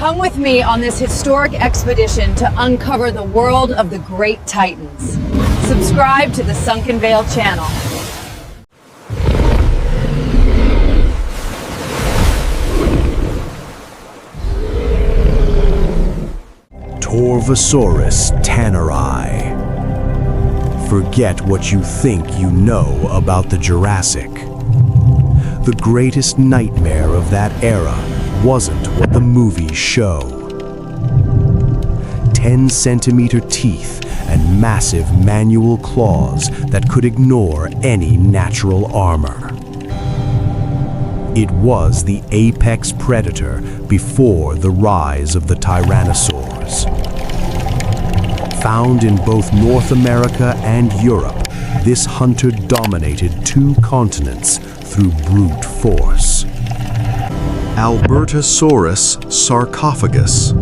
Come with me on this historic expedition to uncover the world of the great titans. Subscribe to the Sunken Vale channel. Torvosaurus tanneri. Forget what you think you know about the Jurassic. The greatest nightmare of that era wasn't what the movies show. 10-centimeter teeth and massive manual claws that could ignore any natural armor. It was the apex predator before the rise of the tyrannosaurs. Found in both North America and Europe, this hunter dominated 2 continents through brute force. Albertosaurus sarcophagus.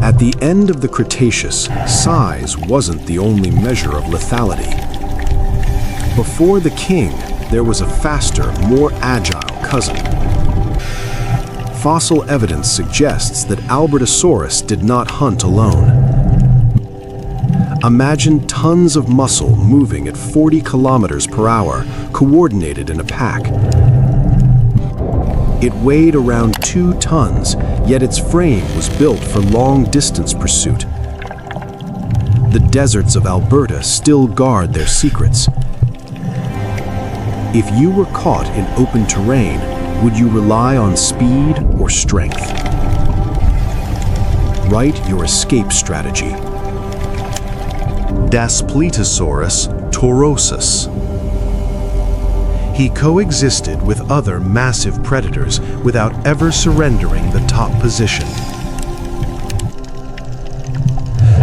At the end of the Cretaceous, size wasn't the only measure of lethality. Before the king, there was a faster, more agile cousin. Fossil evidence suggests that Albertosaurus did not hunt alone. Imagine tons of muscle moving at 40 kilometers per hour, coordinated in a pack. It weighed around 2 tons, yet its frame was built for long-distance pursuit. The deserts of Alberta still guard their secrets. If you were caught in open terrain, would you rely on speed or strength? Write your escape strategy. Daspletosaurus torosus. He coexisted with other massive predators without ever surrendering the top position.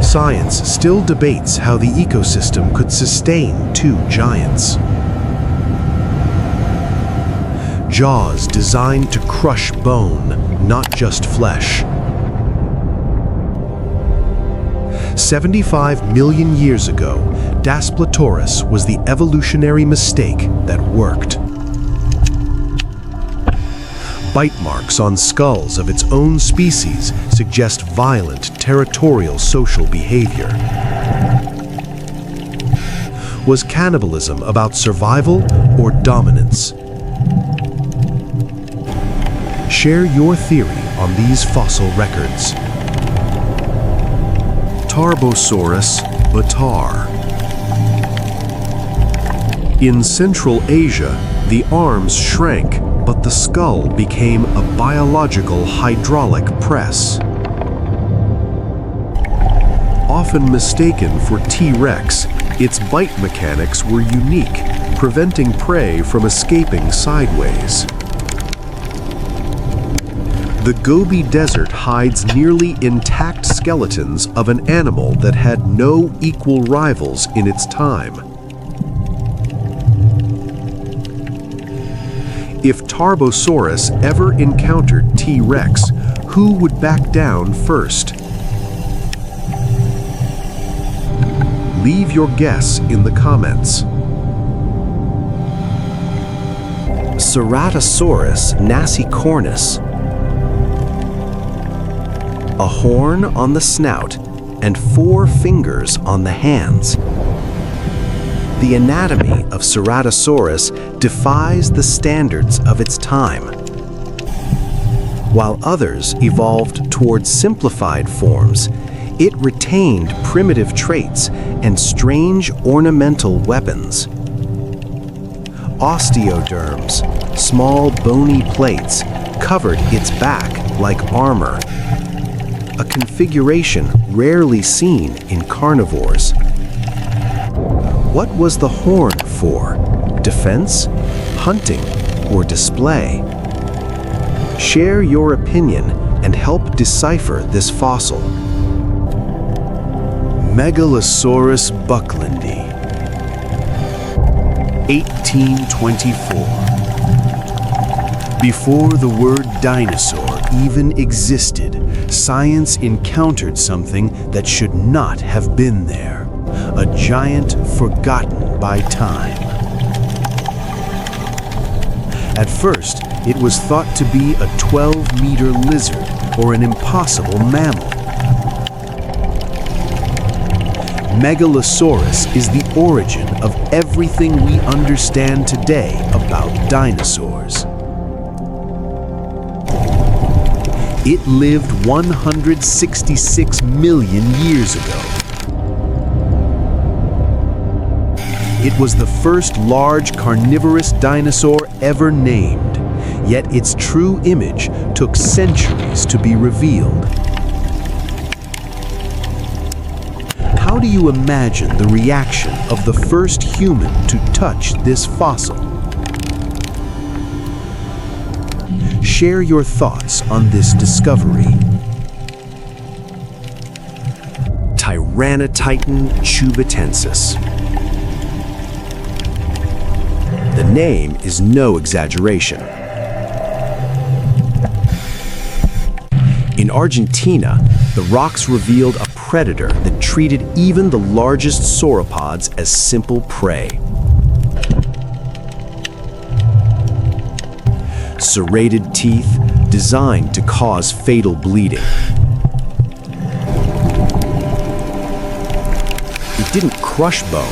Science still debates how the ecosystem could sustain 2 giants. Jaws designed to crush bone, not just flesh. 75 million years ago, Daspletosaurus was the evolutionary mistake that worked. Bite marks on skulls of its own species suggest violent, territorial social behavior. Was cannibalism about survival or dominance? Share your theory on these fossil records. Tarbosaurus bataar. In Central Asia, the arms shrank, but the skull became a biological hydraulic press. Often mistaken for T-Rex, its bite mechanics were unique, preventing prey from escaping sideways. The Gobi Desert hides nearly intact skeletons of an animal that had no equal rivals in its time. If Tarbosaurus ever encountered T-Rex, who would back down first? Leave your guess in the comments. Ceratosaurus nasicornis. A horn on the snout and 4 fingers on the hands. The anatomy of Ceratosaurus defies the standards of its time. While others evolved towards simplified forms, it retained primitive traits and strange ornamental weapons. Osteoderms, small bony plates, covered its back like armor. A configuration rarely seen in carnivores. What was the horn for? Defense, hunting, or display? Share your opinion and help decipher this fossil. Megalosaurus bucklandi. 1824. Before the word dinosaur even existed, science encountered something that should not have been there. A giant forgotten by time. At first, it was thought to be a 12-meter lizard or an impossible mammal. Megalosaurus is the origin of everything we understand today about dinosaurs. It lived 166 million years ago. It was the first large carnivorous dinosaur ever named, yet its true image took centuries to be revealed. How do you imagine the reaction of the first human to touch this fossil? Share your thoughts on this discovery. Tyranotitan chubatensis. The name is no exaggeration. In Argentina, the rocks revealed a predator that treated even the largest sauropods as simple prey. Serrated teeth designed to cause fatal bleeding. It didn't crush bone,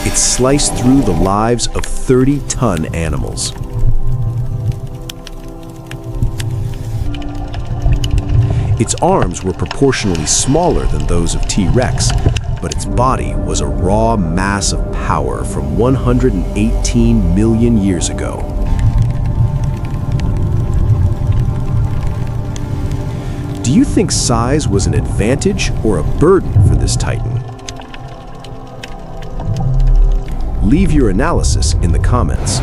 it sliced through the lives of 30-ton animals. Its arms were proportionally smaller than those of T-Rex, but its body was a raw mass of power from 118 million years ago. Do you think size was an advantage or a burden for this titan? Leave your analysis in the comments.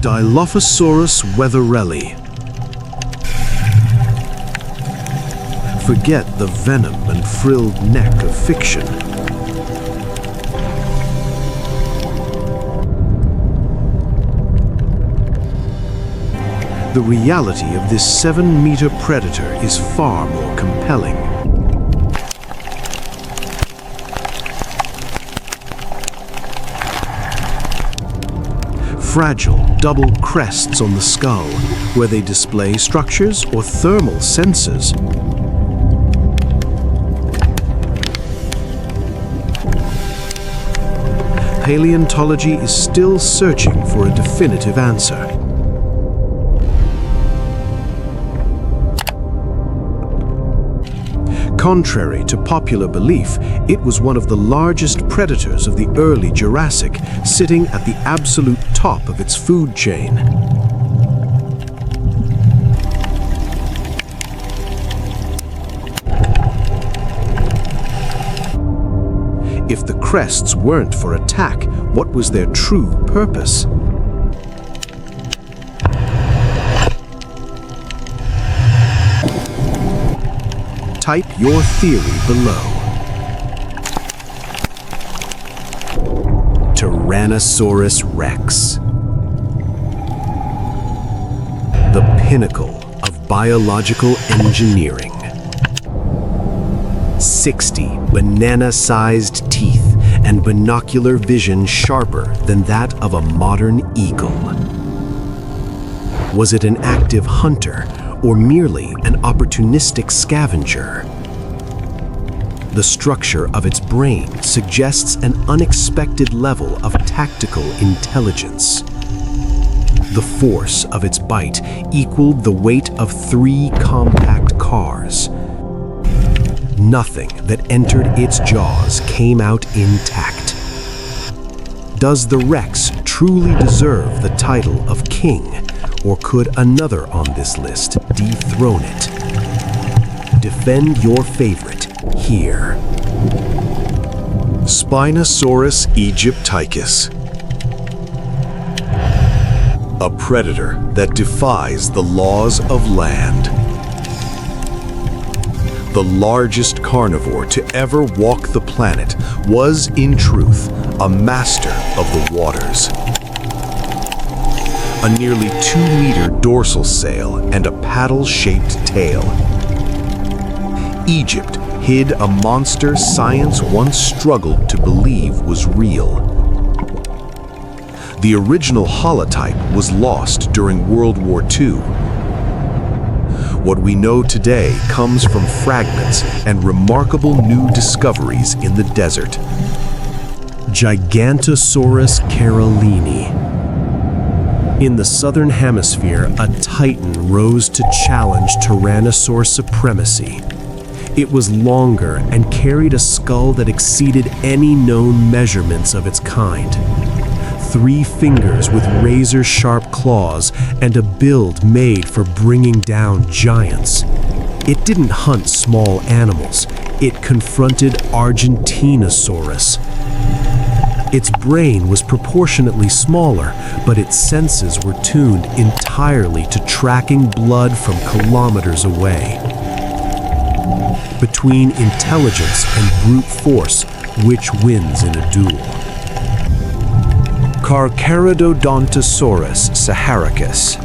Dilophosaurus weatherelli. Forget the venom and frilled neck of fiction. The reality of this 7-meter predator is far more compelling. Fragile double crests on the skull, where they display structures or thermal sensors. Paleontology is still searching for a definitive answer. Contrary to popular belief, it was one of the largest predators of the early Jurassic, sitting at the absolute top of its food chain. If the crests weren't for attack, what was their true purpose? Type your theory below. Tyrannosaurus rex. The pinnacle of biological engineering. 60 banana-sized teeth and binocular vision sharper than that of a modern eagle. Was it an active hunter or merely an opportunistic scavenger? The structure of its brain suggests an unexpected level of tactical intelligence. The force of its bite equaled the weight of 3 compact cars. Nothing that entered its jaws came out intact. Does the Rex truly deserve the title of king, or could another on this list dethrone it? Defend your favorite here. Spinosaurus aegypticus. A predator that defies the laws of land. The largest carnivore to ever walk the planet was, in truth, a master of the waters. A nearly 2-meter dorsal sail and a paddle-shaped tail. Egypt hid a monster science once struggled to believe was real. The original holotype was lost during World War II. What we know today comes from fragments and remarkable new discoveries in the desert. Giganotosaurus carolini. In the southern hemisphere, a titan rose to challenge Tyrannosaur supremacy. It was longer and carried a skull that exceeded any known measurements of its kind. 3 fingers with razor-sharp claws and a build made for bringing down giants. It didn't hunt small animals. It confronted Argentinosaurus. Its brain was proportionately smaller, but its senses were tuned entirely to tracking blood from kilometers away. Between intelligence and brute force, which wins in a duel? Carnotaurus saharicus.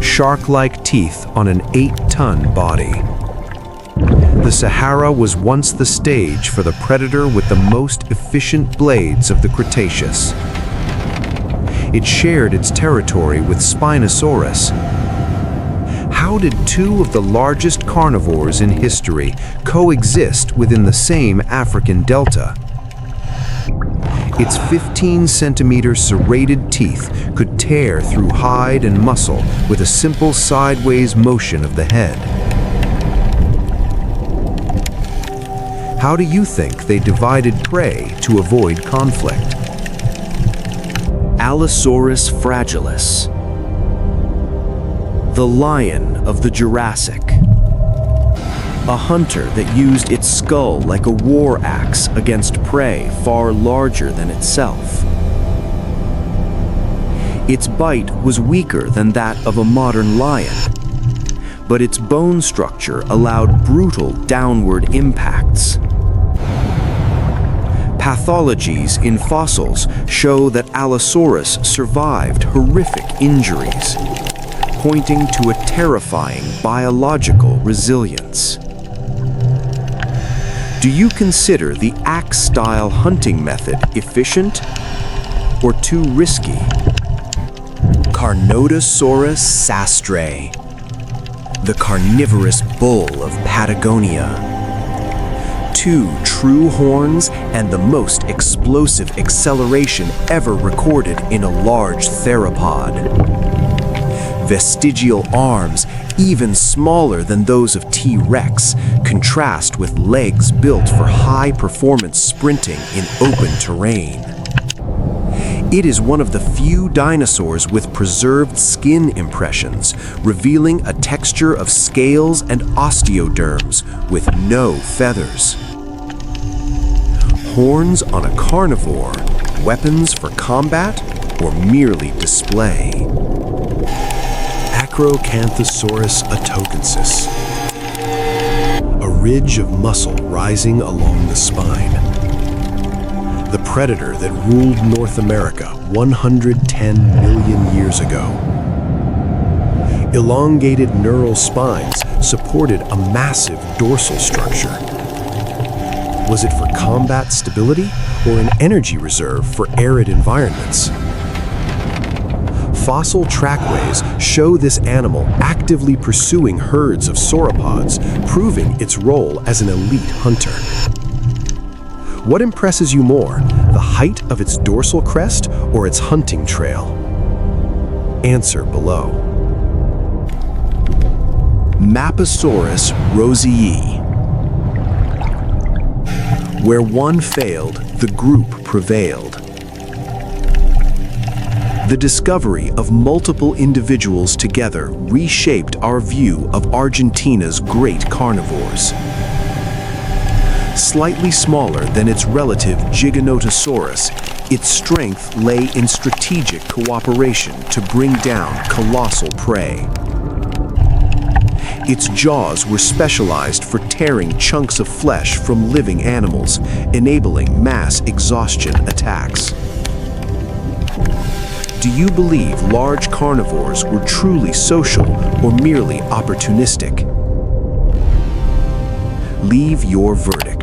Shark-like teeth on an 8-ton body. The Sahara was once the stage for the predator with the most efficient blades of the Cretaceous. It shared its territory with Spinosaurus. How did 2 of the largest carnivores in history coexist within the same African delta? Its 15-centimeter serrated teeth could tear through hide and muscle with a simple sideways motion of the head. How do you think they divided prey to avoid conflict? Allosaurus fragilis. The lion of the Jurassic. A hunter that used its skull like a war axe against prey far larger than itself. Its bite was weaker than that of a modern lion, but its bone structure allowed brutal downward impacts. Pathologies in fossils show that Allosaurus survived horrific injuries, pointing to a terrifying biological resilience. Do you consider the axe-style hunting method efficient or too risky? Carnotaurus sastrae, the carnivorous bull of Patagonia. 2 true horns and the most explosive acceleration ever recorded in a large theropod. Vestigial arms, even smaller than those of T-Rex, contrast with legs built for high-performance sprinting in open terrain. It is one of the few dinosaurs with preserved skin impressions, revealing a texture of scales and osteoderms with no feathers. Horns on a carnivore, weapons for combat, or merely display? Acrocanthosaurus atokensis. A ridge of muscle rising along the spine. The predator that ruled North America 110 million years ago. Elongated neural spines supported a massive dorsal structure. Was it for combat stability or an energy reserve for arid environments? Fossil trackways show this animal actively pursuing herds of sauropods, proving its role as an elite hunter. What impresses you more, the height of its dorsal crest or its hunting trail? Answer below. Maposaurus rosei. Where one failed, the group prevailed. The discovery of multiple individuals together reshaped our view of Argentina's great carnivores. Slightly smaller than its relative Giganotosaurus, its strength lay in strategic cooperation to bring down colossal prey. Its jaws were specialized for tearing chunks of flesh from living animals, enabling mass exhaustion attacks. Do you believe large carnivores were truly social or merely opportunistic? Leave your verdict.